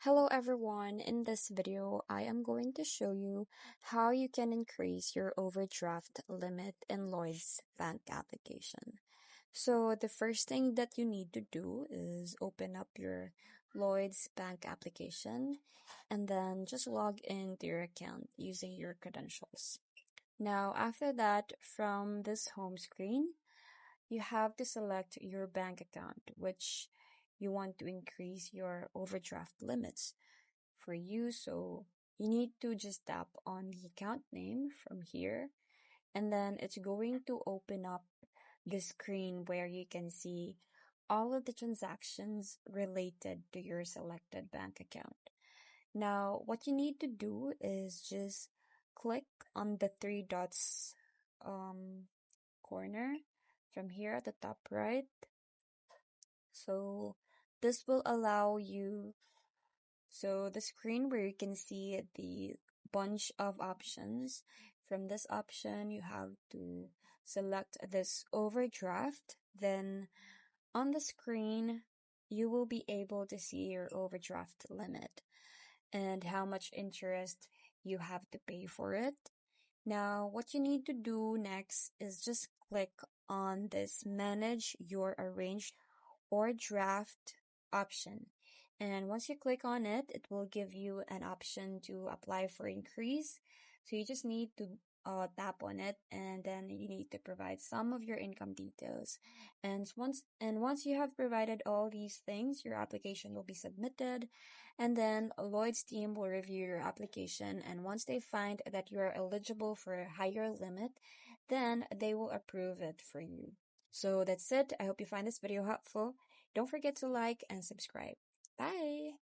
Hello everyone, in this video I am going to show you how you can increase your overdraft limit in Lloyds bank application. So the first thing that you need to do is open up your Lloyds bank application and then just log into your account using your credentials. Now after that, from this home screen, you have to select your bank account, which you want to increase your overdraft limits for you. So you need to just tap on the account name from here, and then it's going to open up the screen where you can see all of the transactions related to your selected bank account. Now, what you need to do is just click on the three dots um, corner from here at the top right. So this will allow you, so the screen where you can see the bunch of options. From this option, you have to select this overdraft. Then on the screen, you will be able to see your overdraft limit and how much interest you have to pay for it. Now, what you need to do next is just click on this manage your arranged or draft option. And once you click on it, it will give you an option to apply for increase. So you just need to tap on it, and then you need to provide some of your income details. And once you have provided all these things, your application will be submitted, and then Lloyd's team will review your application. And once they find that you are eligible for a higher limit, then they will approve it for you. So that's it. I hope you find this video helpful. Don't forget to like and subscribe. Bye!